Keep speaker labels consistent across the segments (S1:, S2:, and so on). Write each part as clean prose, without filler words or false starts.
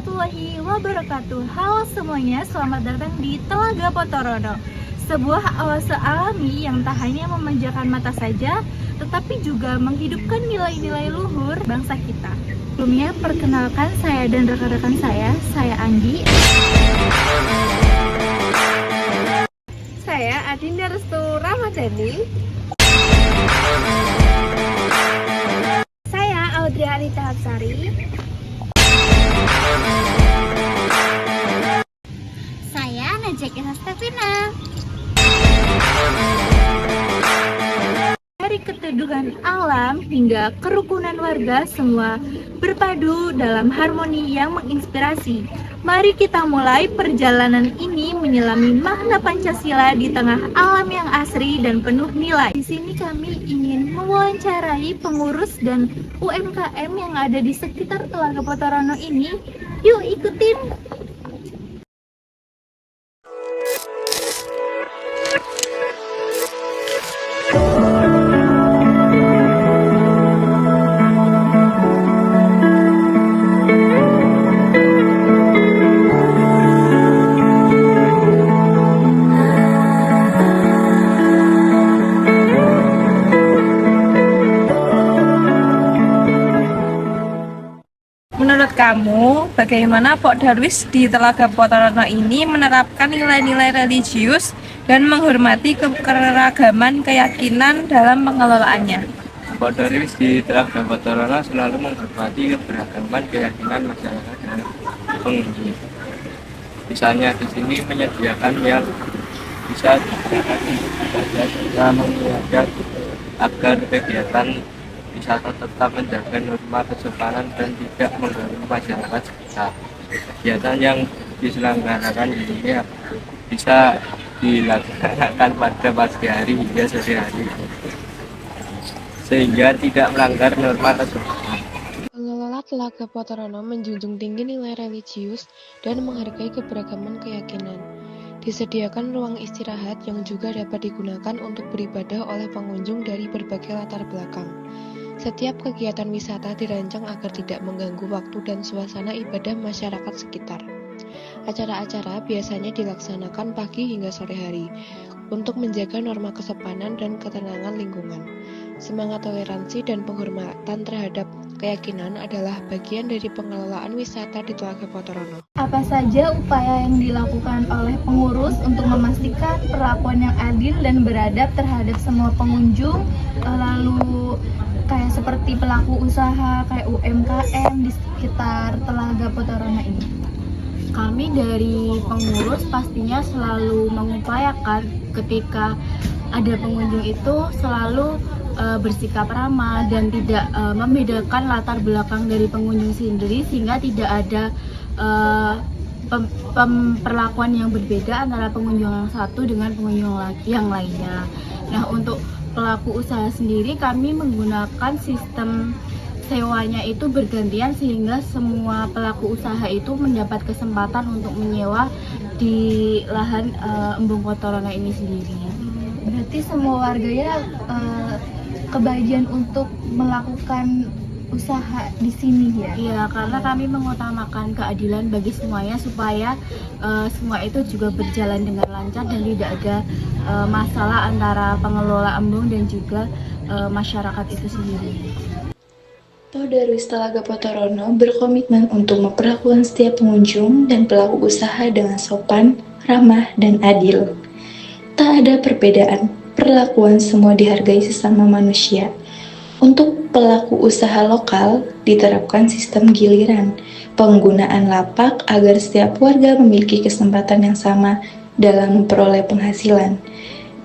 S1: warahmatullahi wabarakatuh. Halo semuanya, selamat datang di Telaga Potorono, sebuah oase alami yang tak hanya memanjakan mata saja, tetapi juga menghidupkan nilai-nilai luhur bangsa kita. Sebelumnya, perkenalkan saya dan rekan-rekan saya Andi.
S2: Saya Adinda Restu Ramadhani.
S1: Saya Audrey Alita Hapsari. Saya Najek Esa Stevina. Dari keteduhan alam hingga kerukunan warga, semua berpadu dalam harmoni yang menginspirasi. Mari kita mulai perjalanan ini menyelami makna Pancasila di tengah alam yang asri dan penuh nilai. Di sini kami ingin mewawancarai pengurus dan UMKM yang ada di sekitar Telaga Potorono ini. Yuk ikutin!
S2: Menurut kamu, bagaimana Pok Darwis di Telaga Potorono ini menerapkan nilai-nilai religius dan menghormati keragaman keyakinan dalam pengelolaannya?
S3: Pok Darwis di Telaga Potorono selalu menghormati keberagaman keyakinan masyarakat dan pengunjung. Misalnya di sini menyediakan yang bisa digunakan saja serta mengingatkan agar kegiatan wisata tetap menjaga norma kesopanan dan tidak mengganggu masyarakat sekitar. Kegiatan yang diselenggarakan di sini bisa dilaksanakan pada pagi hari hingga sore hari, sehingga tidak melanggar norma kesopanan.
S4: Pengelola Telaga Potorono menjunjung tinggi nilai religius dan menghargai keberagaman keyakinan. Disediakan ruang istirahat yang juga dapat digunakan untuk beribadah oleh pengunjung dari berbagai latar belakang. Setiap kegiatan wisata dirancang agar tidak mengganggu waktu dan suasana ibadah masyarakat sekitar. Acara-acara biasanya dilaksanakan pagi hingga sore hari untuk menjaga norma kesopanan dan ketenangan lingkungan. Semangat toleransi dan penghormatan terhadap keyakinan adalah bagian dari pengelolaan wisata di Telaga Potorono.
S1: Apa saja upaya yang dilakukan oleh pengurus untuk memastikan perlakuan yang adil dan beradab terhadap semua pengunjung, lalu kayak seperti pelaku usaha kayak UMKM di sekitar Telaga Potorono ini? Kami dari pengurus pastinya selalu mengupayakan ketika ada pengunjung itu selalu bersikap ramah dan tidak membedakan latar belakang dari pengunjung sendiri, sehingga tidak ada perlakuan yang berbeda antara pengunjung yang satu dengan pengunjung yang lainnya. Nah, untuk pelaku usaha sendiri kami menggunakan sistem sewanya itu bergantian, sehingga semua pelaku usaha itu mendapat kesempatan untuk menyewa di lahan Embung Potorono ini sendiri. Berarti semua warganya kebagian untuk melakukan usaha di sini ya? Iya, karena kami mengutamakan keadilan bagi semuanya supaya semua itu juga berjalan dengan lancar dan tidak ada masalah antara pengelola embung dan juga masyarakat itu sendiri.
S5: Pok Darwis Telaga Potorono berkomitmen untuk memperlakukan setiap pengunjung dan pelaku usaha dengan sopan, ramah, dan adil. Tak ada perbedaan, perlakuan semua dihargai sesama manusia. Untuk pelaku usaha lokal, diterapkan sistem giliran, penggunaan lapak agar setiap warga memiliki kesempatan yang sama dalam memperoleh penghasilan.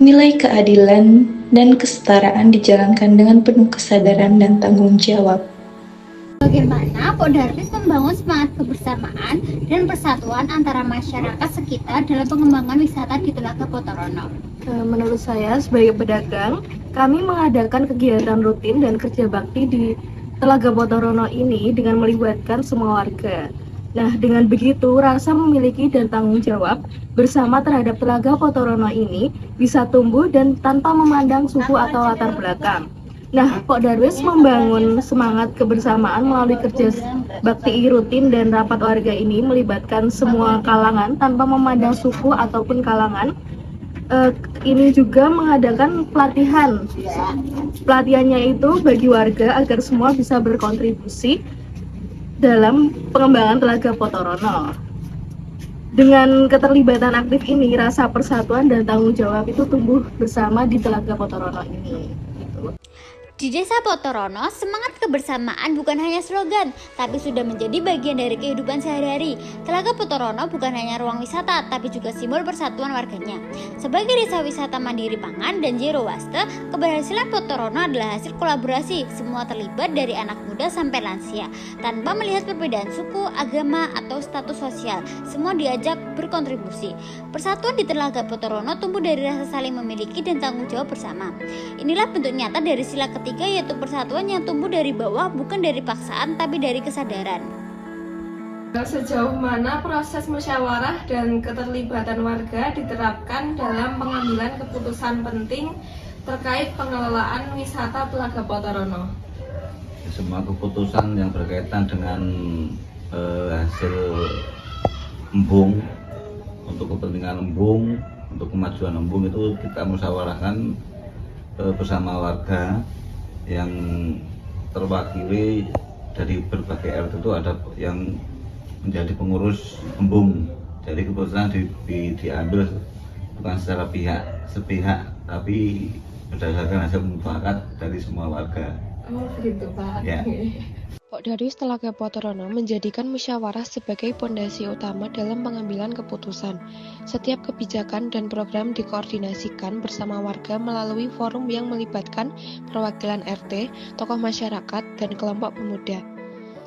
S5: Nilai keadilan dan kesetaraan dijalankan dengan penuh kesadaran dan tanggung jawab.
S6: Bagaimana Pok Darwis membangun semangat kebersamaan dan persatuan antara masyarakat sekitar dalam pengembangan wisata di Telaga Potorono?
S2: Menurut saya, sebagai pedagang, kami mengadakan kegiatan rutin dan kerja bakti di Telaga Potorono ini dengan melibatkan semua warga. Nah, dengan begitu, rasa memiliki dan tanggung jawab bersama terhadap Telaga Potorono ini bisa tumbuh dan tanpa memandang suku atau latar belakang. Nah, Pok Darwis membangun semangat kebersamaan melalui kerja bakti rutin dan rapat warga ini melibatkan semua kalangan tanpa memandang suku ataupun kalangan. Ini juga mengadakan pelatihan. Pelatihannya itu bagi warga agar semua bisa berkontribusi dalam pengembangan Telaga Potorono. Dengan keterlibatan aktif ini, rasa persatuan dan tanggung jawab itu tumbuh bersama di Telaga Potorono ini. Gitu.
S6: Di Desa Potorono, semangat kebersamaan bukan hanya slogan, tapi sudah menjadi bagian dari kehidupan sehari-hari. Telaga Potorono bukan hanya ruang wisata, tapi juga simbol persatuan warganya. Sebagai desa wisata mandiri pangan dan zero waste, keberhasilan Potorono adalah hasil kolaborasi. Semua terlibat dari anak muda sampai lansia, tanpa melihat perbedaan suku, agama, atau status sosial. Semua diajak berkontribusi. Persatuan di Telaga Potorono tumbuh dari rasa saling memiliki dan tanggung jawab bersama. Inilah bentuk nyata dari sila ketiga, yaitu persatuan yang tumbuh dari bawah, bukan dari paksaan tapi dari kesadaran.
S2: Sejauh mana proses musyawarah dan keterlibatan warga diterapkan dalam pengambilan keputusan penting terkait pengelolaan wisata Telaga Potorono?
S7: Semua keputusan yang berkaitan dengan hasil embung, untuk kepentingan embung, untuk kemajuan embung itu kita musyawarahkan bersama warga yang terwakili dari berbagai RT. Itu ada yang menjadi pengurus embung. Jadi keputusan diambil bukan secara sepihak, tapi berdasarkan hasil mufakat dari semua warga.
S2: Oh begitu Pak.
S7: Ya.
S4: Pok Darwis Telaga Potorono menjadikan musyawarah sebagai pondasi utama dalam pengambilan keputusan. Setiap kebijakan dan program dikoordinasikan bersama warga melalui forum yang melibatkan perwakilan RT, tokoh masyarakat, dan kelompok pemuda.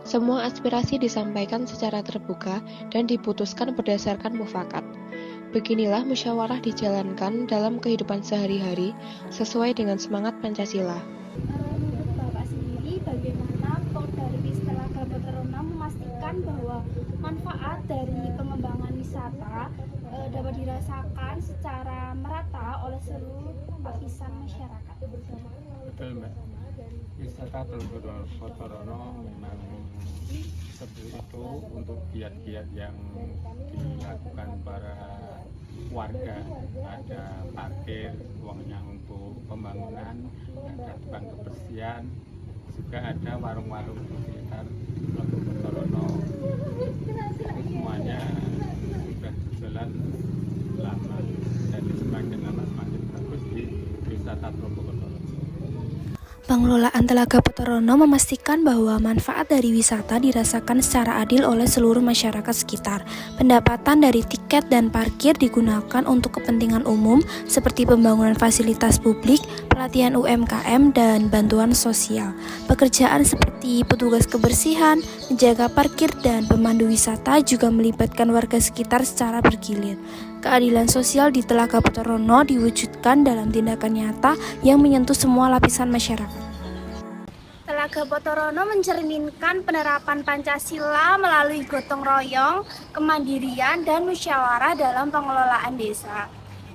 S4: Semua aspirasi disampaikan secara terbuka dan diputuskan berdasarkan mufakat. Beginilah musyawarah dijalankan dalam kehidupan sehari-hari sesuai dengan semangat Pancasila.
S1: Bagaimana Pok Darwis Telaga Potorono memastikan bahwa manfaat dari pengembangan wisata dapat dirasakan secara merata oleh seluruh lapisan masyarakat?
S3: Betul Mbak. Wisata Telaga Potorono memang seperti itu untuk giat-giat yang dilakukan para warga. Ada parkir, uangnya untuk pembangunan, ada tukang kebersihan, juga ada warung-warung di sekitar Telaga Potorono. Semuanya sudah berjalan lama, jadi semakin lama semakin bagus di wisata Telaga Potorono.
S8: Pengelolaan Telaga Potorono memastikan bahwa manfaat dari wisata dirasakan secara adil oleh seluruh masyarakat sekitar. Pendapatan dari tiket dan parkir digunakan untuk kepentingan umum seperti pembangunan fasilitas publik, pelatihan UMKM, dan bantuan sosial. Pekerjaan seperti petugas kebersihan, menjaga parkir, dan pemandu wisata juga melibatkan warga sekitar secara bergilir. Keadilan sosial di Telaga Potorono diwujudkan dalam tindakan nyata yang menyentuh semua lapisan masyarakat.
S1: Telaga Potorono mencerminkan penerapan Pancasila melalui gotong royong, kemandirian, dan musyawarah dalam pengelolaan desa.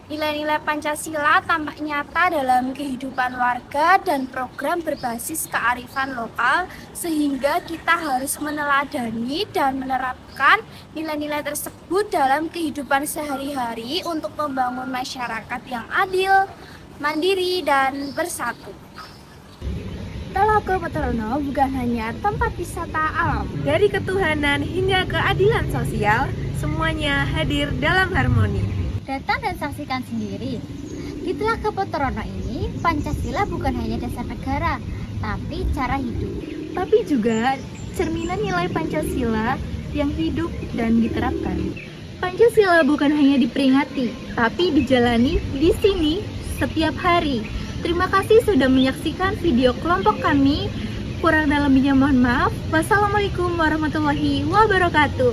S1: Nilai-nilai Pancasila tampak nyata dalam kehidupan warga dan program berbasis kearifan lokal, sehingga kita harus meneladani dan menerapkan nilai-nilai tersebut dalam kehidupan sehari-hari untuk membangun masyarakat yang adil, mandiri, dan bersatu. Telaga Potorono bukan hanya tempat wisata alam.
S2: Dari ketuhanan hingga keadilan sosial, semuanya hadir dalam harmoni.
S6: Datang dan saksikan sendiri. Di Telaga Potorono ini, Pancasila bukan hanya dasar negara, tapi cara hidup.
S2: Tapi juga cerminan nilai Pancasila yang hidup dan diterapkan. Pancasila bukan hanya diperingati, tapi dijalani di sini setiap hari. Terima kasih sudah menyaksikan video kelompok kami. Kurang dan lebihnya mohon maaf. Wassalamualaikum warahmatullahi wabarakatuh.